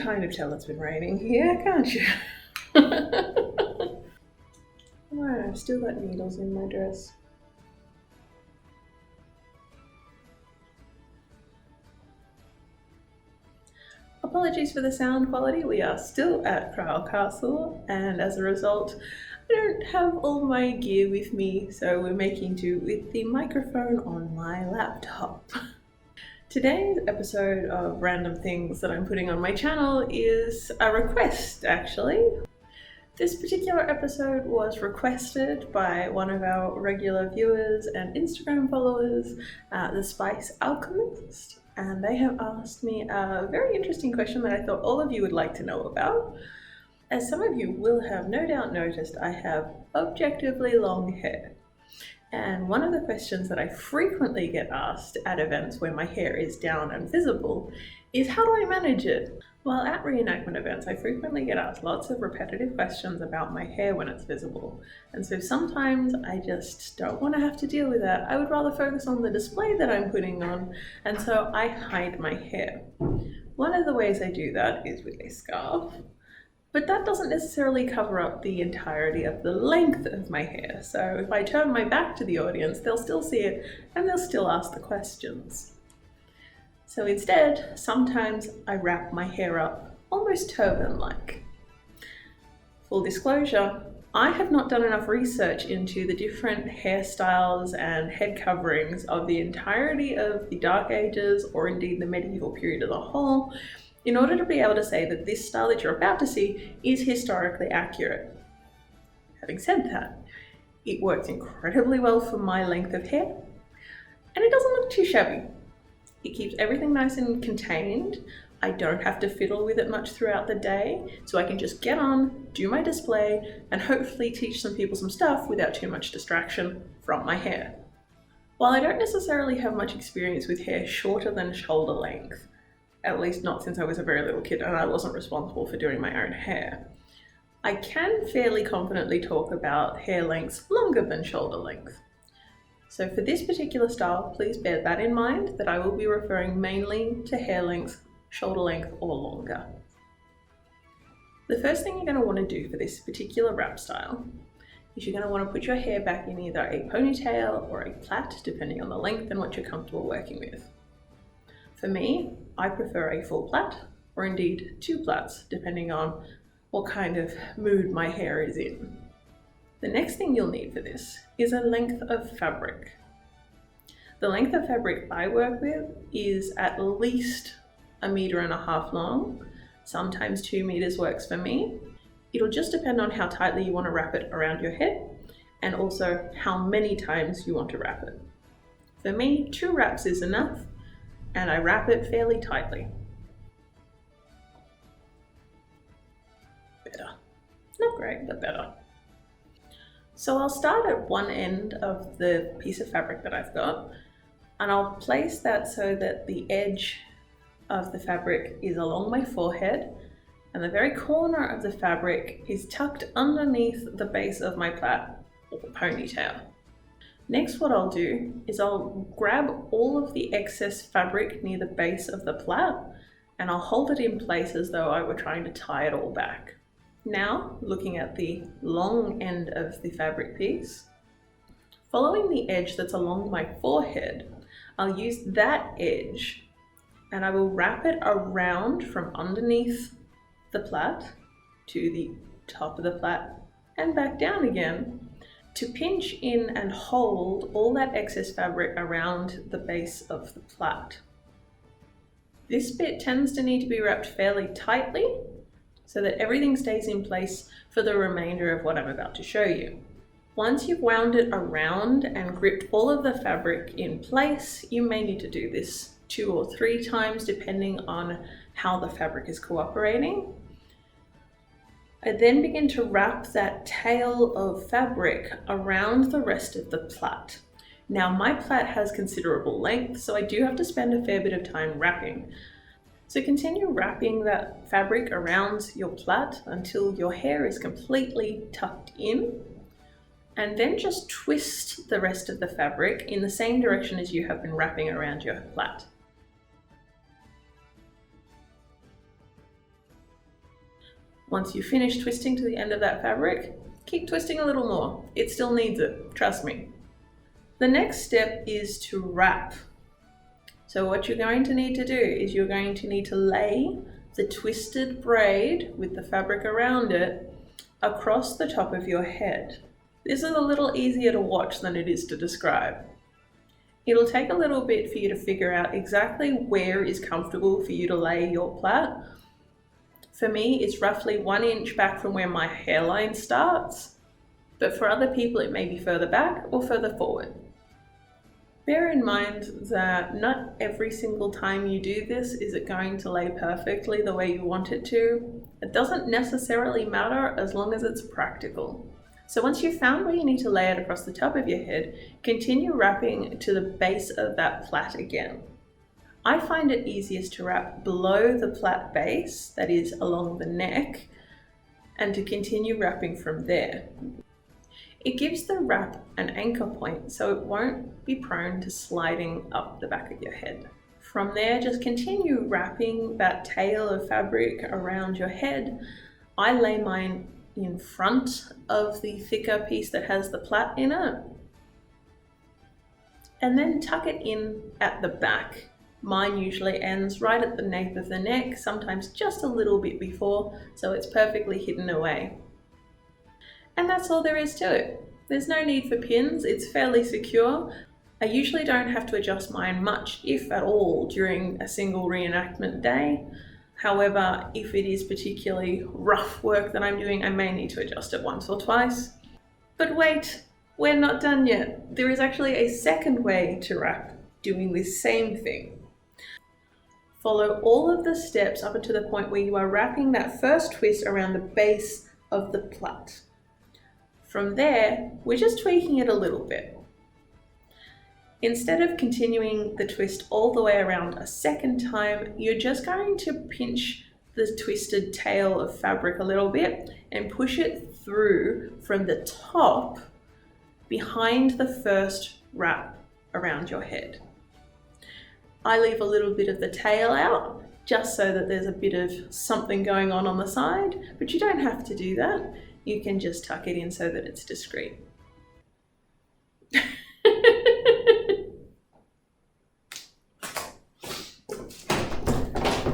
kind of tell it's been raining here, can't you? Alright, I've still got needles in my dress. Apologies for the sound quality, we are still at Kryal Castle, and as a result I don't have all my gear with me, so we're making do with the microphone on my laptop. Today's episode of Random Things that I'm putting on my channel is a request, actually. This particular episode was requested by one of our regular viewers and Instagram followers, The Spice Alchemist, and they have asked me a very interesting question that I thought all of you would like to know about. As some of you will have no doubt noticed, I have objectively long hair. And one of the questions that I frequently get asked at events where my hair is down and visible is, how do I manage it? Well, at reenactment events, I frequently get asked lots of repetitive questions about my hair when it's visible. And so sometimes I just don't want to have to deal with that. I would rather focus on the display that I'm putting on, and so I hide my hair. One of the ways I do that is with a scarf. But that doesn't necessarily cover up the entirety of the length of my hair. So if I turn my back to the audience, they'll still see it and they'll still ask the questions. So instead, sometimes I wrap my hair up almost turban-like. Full disclosure, I have not done enough research into the different hairstyles and head coverings of the entirety of the Dark Ages, or indeed the medieval period as a whole, in order to be able to say that this style that you're about to see is historically accurate. Having said that, it works incredibly well for my length of hair, and it doesn't look too shabby. It keeps everything nice and contained. I don't have to fiddle with it much throughout the day, so I can just get on, do my display, and hopefully teach some people some stuff without too much distraction from my hair. While I don't necessarily have much experience with hair shorter than shoulder length, at least not since I was a very little kid and I wasn't responsible for doing my own hair, I can fairly confidently talk about hair lengths longer than shoulder length. So for this particular style, please bear that in mind, that I will be referring mainly to hair length, shoulder length, or longer. The first thing you're going to want to do for this particular wrap style is you're going to want to put your hair back in either a ponytail or a plait, depending on the length and what you're comfortable working with. For me, I prefer a full plait, or indeed two plaits, depending on what kind of mood my hair is in. The next thing you'll need for this is a length of fabric. The length of fabric I work with is at least 1.5 meters long. Sometimes 2 meters works for me. It'll just depend on how tightly you want to wrap it around your head, and also how many times you want to wrap it. For me, 2 wraps is enough, and I wrap it fairly tightly. Better. Not great, but better. So I'll start at one end of the piece of fabric that I've got, and I'll place that so that the edge of the fabric is along my forehead, and the very corner of the fabric is tucked underneath the base of my plait or ponytail. Next, what I'll do is I'll grab all of the excess fabric near the base of the plait, and I'll hold it in place as though I were trying to tie it all back. Now, looking at the long end of the fabric piece, following the edge that's along my forehead, I'll use that edge and I will wrap it around from underneath the plait to the top of the plait and back down again, to pinch in and hold all that excess fabric around the base of the plait. This bit tends to need to be wrapped fairly tightly so that everything stays in place for the remainder of what I'm about to show you. Once you've wound it around and gripped all of the fabric in place, you may need to do this 2 or 3 times depending on how the fabric is cooperating. I then begin to wrap that tail of fabric around the rest of the plait. Now my plait has considerable length, so I do have to spend a fair bit of time wrapping. So continue wrapping that fabric around your plait until your hair is completely tucked in, and then just twist the rest of the fabric in the same direction as you have been wrapping around your plait. Once you finish twisting to the end of that fabric, keep twisting a little more. It still needs it, trust me. The next step is to wrap. So what you're going to need to do is you're going to need to lay the twisted braid with the fabric around it across the top of your head. This is a little easier to watch than it is to describe. It'll take a little bit for you to figure out exactly where is comfortable for you to lay your plait. For me, it's roughly 1 inch back from where my hairline starts, but for other people it may be further back or further forward. Bear in mind that not every single time you do this is it going to lay perfectly the way you want it to. It doesn't necessarily matter as long as it's practical. So once you've found where you need to lay it across the top of your head, continue wrapping to the base of that plait again. I find it easiest to wrap below the plait base, that is along the neck, and to continue wrapping from there. It gives the wrap an anchor point so it won't be prone to sliding up the back of your head. From there, just continue wrapping that tail of fabric around your head. I lay mine in front of the thicker piece that has the plait in it, and then tuck it in at the back. Mine usually ends right at the nape of the neck, sometimes just a little bit before, so it's perfectly hidden away. And that's all there is to it. There's no need for pins, it's fairly secure. I usually don't have to adjust mine much, if at all, during a single reenactment day. However, if it is particularly rough work that I'm doing, I may need to adjust it once or twice. But wait, we're not done yet. There is actually a second way to wrap, doing this same thing. Follow all of the steps up until the point where you are wrapping that first twist around the base of the plait. From there, we're just tweaking it a little bit. Instead of continuing the twist all the way around a second time, you're just going to pinch the twisted tail of fabric a little bit and push it through from the top behind the first wrap around your head. I leave a little bit of the tail out just so that there's a bit of something going on the side, but you don't have to do that. You can just tuck it in so that it's discreet.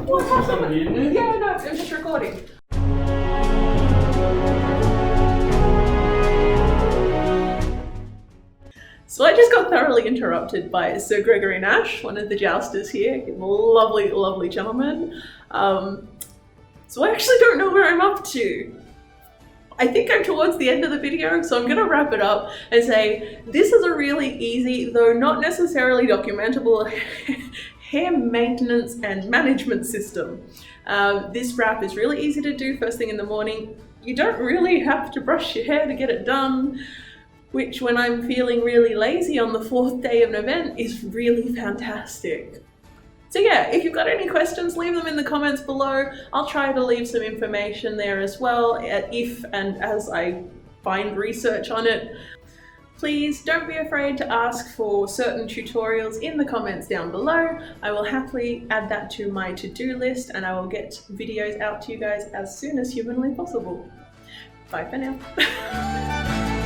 What happened? Yeah, no, I'm just recording. So I just got thoroughly interrupted by Sir Gregory Nash, one of the jousters here. He's a lovely, lovely gentleman. So I actually don't know where I'm up to. I think I'm towards the end of the video, so I'm going to wrap it up and say this is a really easy, though not necessarily documentable, hair maintenance and management system. This wrap is really easy to do first thing in the morning. You don't really have to brush your hair to get it done, which when I'm feeling really lazy on the 4th day of an event is really fantastic. So yeah, if you've got any questions, leave them in the comments below. I'll try to leave some information there as well, if and as I find research on it. Please don't be afraid to ask for certain tutorials in the comments down below. I will happily add that to my to-do list and I will get videos out to you guys as soon as humanly possible. Bye for now.